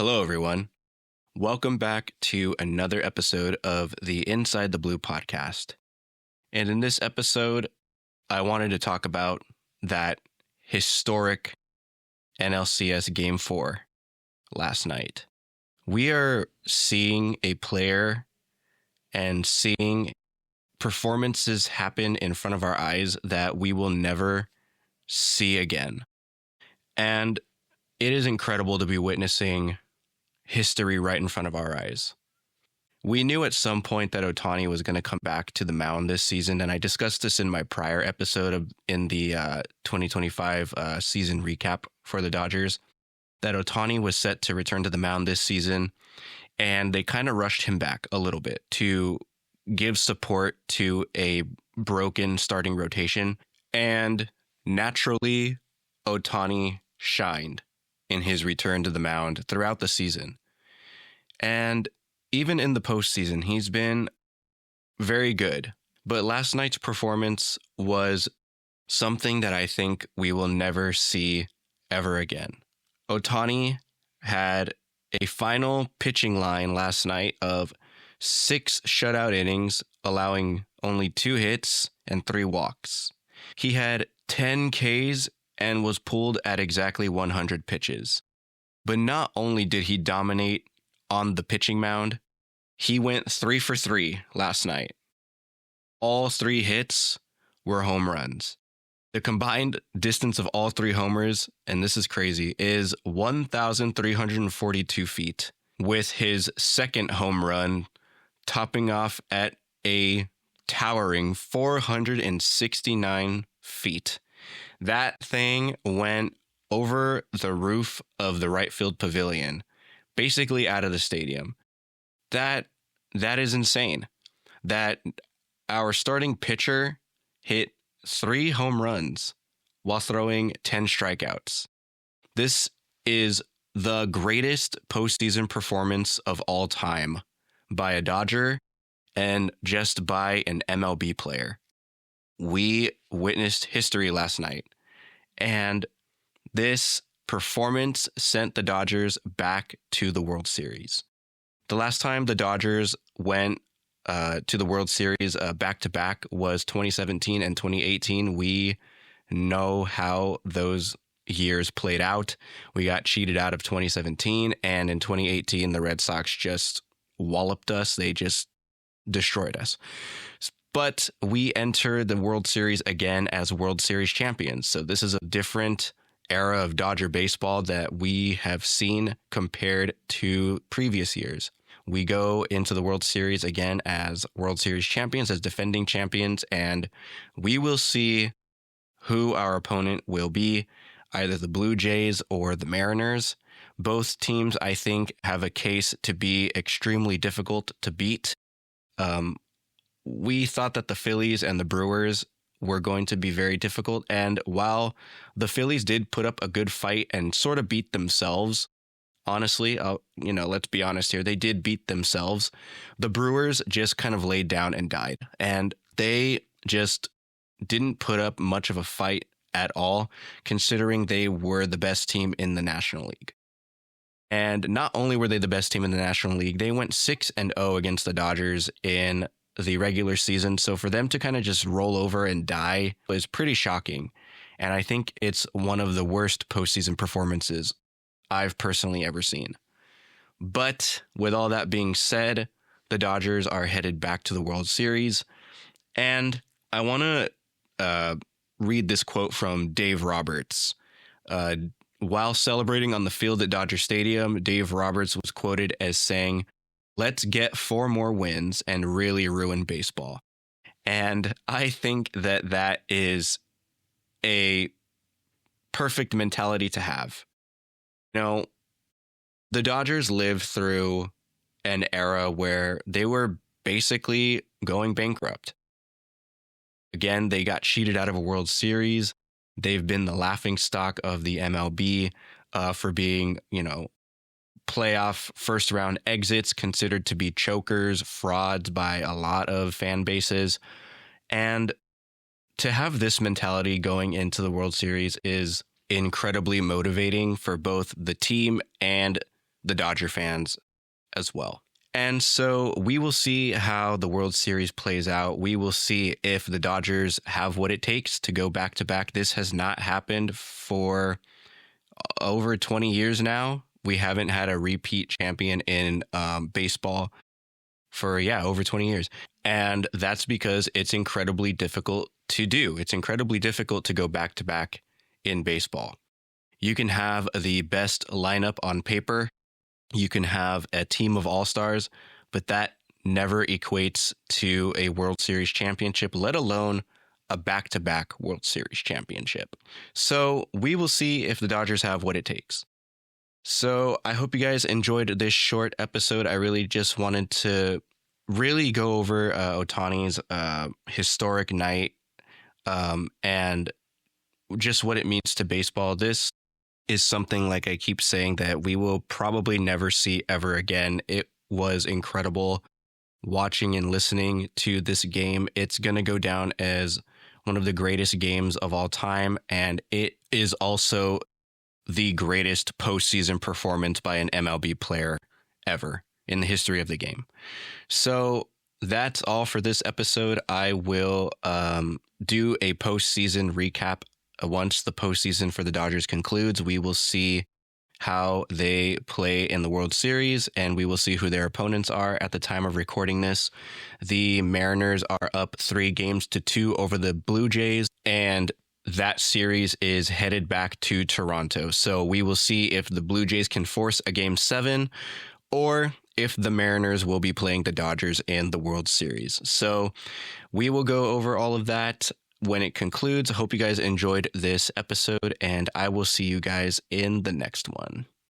Hello, everyone. Welcome back to another episode of the Inside the Blue podcast. And in this episode, I wanted to talk about that historic NLCS Game 4 last night. We are seeing a player and seeing performances happen in front of our eyes that we will never see again. And it is incredible to be witnessing history right in front of our eyes. We knew at some point that Ohtani was going to come back to the mound this season, and I discussed this in my prior episode in the 2025 season recap for the Dodgers, that Ohtani was set to return to the mound this season, and they kind of rushed him back a little bit to give support to a broken starting rotation, and naturally, Ohtani shined in his return to the mound throughout the season. And even in the postseason, he's been very good. But last night's performance was something that I think we will never see ever again. Ohtani had a final pitching line last night of 6 shutout innings, allowing only 2 hits and 3 walks. He had 10 Ks and was pulled at exactly 100 pitches. But not only did he dominate on the pitching mound, he went 3 for 3 last night. All 3 hits were home runs. The combined distance of all 3 homers, and this is crazy, is 1,342 feet, with his second home run topping off at a towering 469 feet. That thing went over the roof of the right field pavilion, basically out of the stadium. That is insane. That our starting pitcher hit 3 home runs while throwing 10 strikeouts. This is the greatest postseason performance of all time by a Dodger and just by an MLB player. We witnessed history last night, and this performance sent the Dodgers back to the World Series. The last time the Dodgers went to the World Series back-to-back was 2017 and 2018. We know how those years played out. We got cheated out of 2017, and in 2018, the Red Sox just walloped us. They just destroyed us. But we entered the World Series again as World Series champions. So this is a different era of Dodger baseball that we have seen compared to previous years. We go into the World Series again as World Series champions, as defending champions, and we will see who our opponent will be, either the Blue Jays or the Mariners. Both teams, I think, have a case to be extremely difficult to beat. We thought that the Phillies and the Brewers were going to be very difficult. And while the Phillies did put up a good fight and sort of beat themselves, honestly, let's be honest here, they did beat themselves. The Brewers just kind of laid down and died. And they just didn't put up much of a fight at all, considering they were the best team in the National League. And not only were they the best team in the National League, they went 6-0 against the Dodgers in the regular season. So for them to kind of just roll over and die was pretty shocking. And I think it's one of the worst postseason performances I've personally ever seen. But with all that being said, the Dodgers are headed back to the World Series. And I want to read this quote from Dave Roberts. While celebrating on the field at Dodger Stadium, Dave Roberts was quoted as saying, "Let's get 4 more wins and really ruin baseball." And I think that is a perfect mentality to have. The Dodgers lived through an era where they were basically going bankrupt. Again, they got cheated out of a World Series. They've been the laughingstock of the MLB for being, playoff first round exits considered to be chokers, frauds by a lot of fan bases. And to have this mentality going into the World Series is incredibly motivating for both the team and the Dodger fans as well. And so we will see how the World Series plays out. We will see if the Dodgers have what it takes to go back to back. This has not happened for over 20 years now. We haven't had a repeat champion in baseball for, over 20 years. And that's because it's incredibly difficult to do. It's incredibly difficult to go back to back in baseball. You can have the best lineup on paper. You can have a team of all-stars, but that never equates to a World Series championship, let alone a back-to-back World Series championship. So we will see if the Dodgers have what it takes. So I hope you guys enjoyed this short episode. I really just wanted to really go over Ohtani's historic night and just what it means to baseball. This is something, like I keep saying, that we will probably never see ever again. It was incredible watching and listening to this game. It's going to go down as one of the greatest games of all time, and it is also the greatest postseason performance by an MLB player ever in the history of the game. So that's all for this episode. I will do a postseason recap. Once the postseason for the Dodgers concludes, we will see how they play in the World Series, and we will see who their opponents are at the time of recording this. The Mariners are up 3-2 over the Blue Jays, and that series is headed back to Toronto. So we will see if the Blue Jays can force a Game 7 or if the Mariners will be playing the Dodgers in the World Series. So we will go over all of that when it concludes. I hope you guys enjoyed this episode, and I will see you guys in the next one.